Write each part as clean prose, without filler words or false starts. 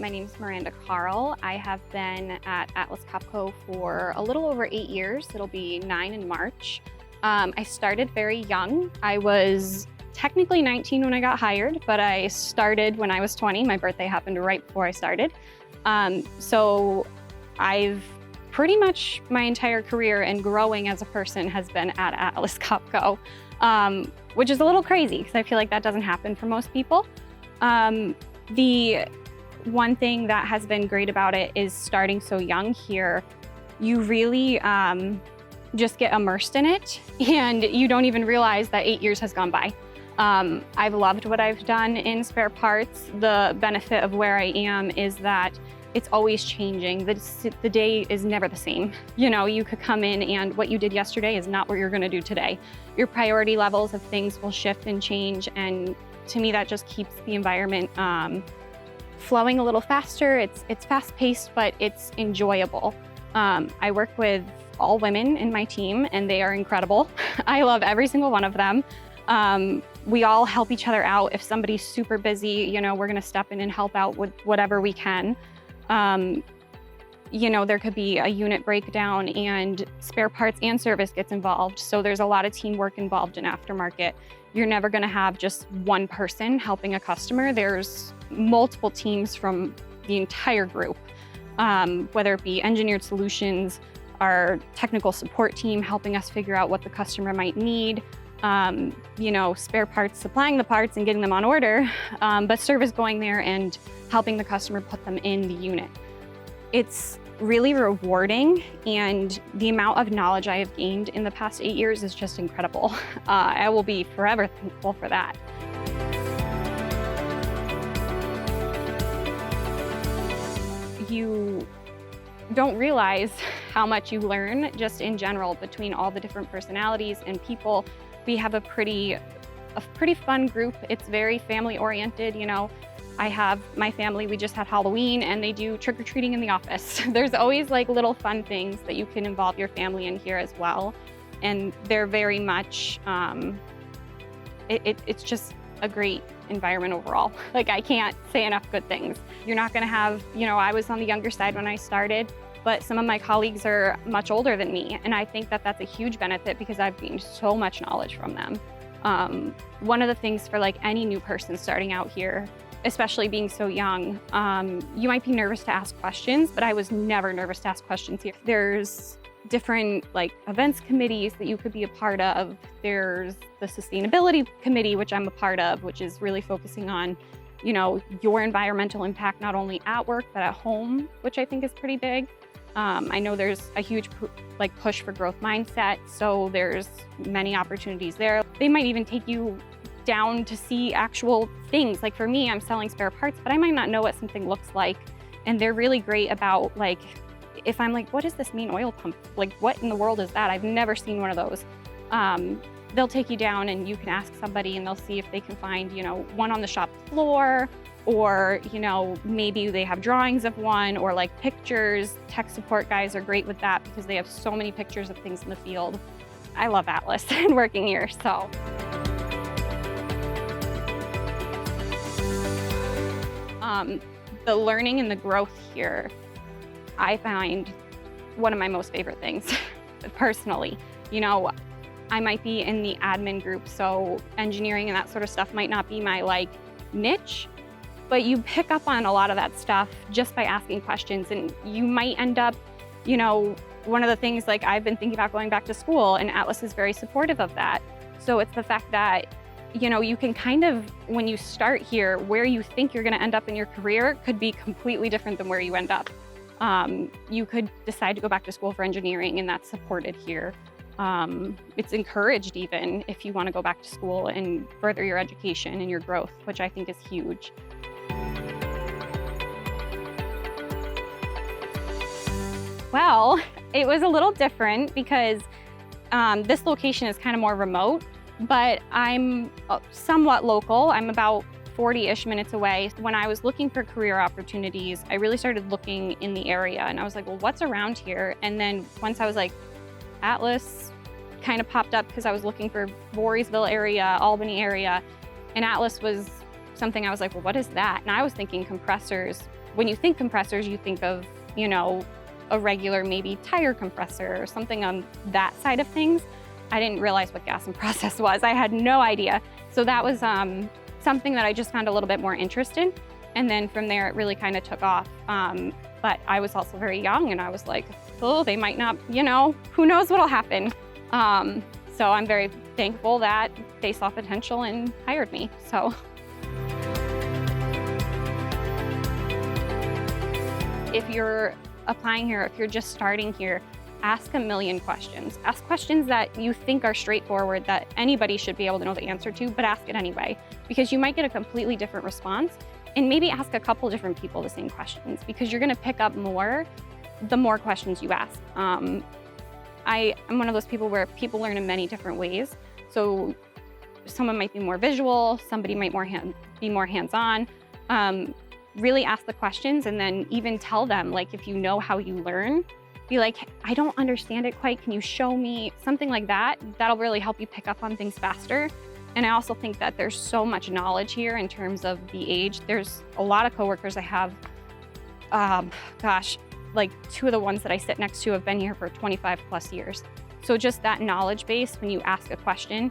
My name is Maranda Carl. I have been at Atlas Copco for a little over 8 years. It'll be 9 in March. I started very young. I was technically 19 when I got hired, but I started when I was 20. My birthday happened right before I started. So I've pretty much my entire career and growing as a person has been at Atlas Copco, which is a little crazy because I feel like that doesn't happen for most people. The one thing that has been great about it is starting so young here, you really just get immersed in it and you don't even realize that 8 years has gone by. I've loved what I've done in spare parts. The benefit of where I am is that it's always changing. The day is never the same. You know, you could come in and what you did yesterday is not what you're gonna do today. Your priority levels of things will shift and change, and to me that just keeps the environment flowing a little faster. It's fast-paced, but it's enjoyable. I work with all women in my team and they are incredible. I love every single one of them. We all help each other out. If somebody's super busy, you know, we're gonna step in and help out with whatever we can. You know, there could be a unit breakdown and spare parts and service gets involved. So there's a lot of teamwork involved in aftermarket. You're never gonna have just one person helping a customer. There's multiple teams from the entire group, whether it be engineered solutions, our technical support team helping us figure out what the customer might need, you know, spare parts, supplying the parts and getting them on order, but service going there and helping the customer put them in the unit. It's really rewarding, and the amount of knowledge I have gained in the past 8 years is just incredible. I will be forever thankful for that. You don't realize how much you learn just in general between all the different personalities and people. We have a pretty fun group. It's very family oriented, you know. I have my family, we just had Halloween and they do trick-or-treating in the office. There's always like little fun things that you can involve your family in here as well. And they're very much, it's just a great environment overall. Like, I can't say enough good things. You're not gonna have, you know, I was on the younger side when I started, but some of my colleagues are much older than me. And I think that that's a huge benefit because I've gained so much knowledge from them. One of the things for like any new person starting out here, especially being so young, you might be nervous to ask questions, but I was never nervous to ask questions here. There's different like events committees that you could be a part of. There's the sustainability committee, which I'm a part of, which is really focusing on, you know, your environmental impact, not only at work, but at home, which I think is pretty big. I know there's a huge push for growth mindset, so there's many opportunities there. They might even take you down to see actual things. Like for me, I'm selling spare parts, but I might not know what something looks like. And they're really great about like, if I'm like, what does this mean oil pump? Like, what in the world is that? I've never seen one of those. They'll take you down and you can ask somebody and they'll see if they can find, you know, one on the shop floor, or, you know, maybe they have drawings of one, or like pictures. Tech support guys are great with that because they have so many pictures of things in the field. I love Atlas and working here, so. The learning and the growth here, I find one of my most favorite things, personally. You know, I might be in the admin group, so engineering and that sort of stuff might not be my like niche, but you pick up on a lot of that stuff just by asking questions, and you might end up, you know, one of the things like I've been thinking about going back to school, and Atlas is very supportive of that. So it's the fact that, you know, you can kind of, when you start here, where you think you're gonna end up in your career could be completely different than where you end up. You could decide to go back to school for engineering, and that's supported here. It's encouraged even if you wanna go back to school and further your education and your growth, which I think is huge. Well, it was a little different because this location is kind of more remote, but I'm somewhat local. I'm about 40-ish minutes away. When I was looking for career opportunities, I really started looking in the area, and I was like, well, what's around here? And then once I was like, Atlas kind of popped up because I was looking for Voorheesville area, Albany area, and Atlas was something I was like, well, what is that? And I was thinking compressors, when you think compressors, you think of, you know, a regular maybe tire compressor or something on that side of things. I didn't realize what gas and process was. I had no idea. So that was something that I just found a little bit more interest in. And then from there, it really kind of took off. But I was also very young and I was like, oh, they might not, you know, who knows what'll happen. So I'm very thankful that they saw potential and hired me, so. If you're applying here, if you're just starting here, ask a million questions. Ask questions that you think are straightforward, that anybody should be able to know the answer to, but ask it anyway, because you might get a completely different response. And maybe ask a couple different people the same questions, because you're gonna pick up more the more questions you ask. I'm one of those people where people learn in many different ways. So someone might be more visual, somebody might be more hands-on. Really ask the questions and then even tell them, like, if you know how you learn, be like, I don't understand it quite, can you show me? Something like that. That'll really help you pick up on things faster. And I also think that there's so much knowledge here in terms of the age. There's a lot of coworkers I have, gosh, like 2 of the ones that I sit next to have been here for 25 plus years. So just that knowledge base, when you ask a question,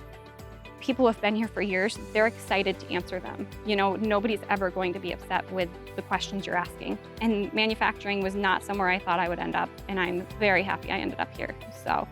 people who have been here for years, they're excited to answer them. You know, nobody's ever going to be upset with the questions you're asking. And manufacturing was not somewhere I thought I would end up, and I'm very happy I ended up here, so.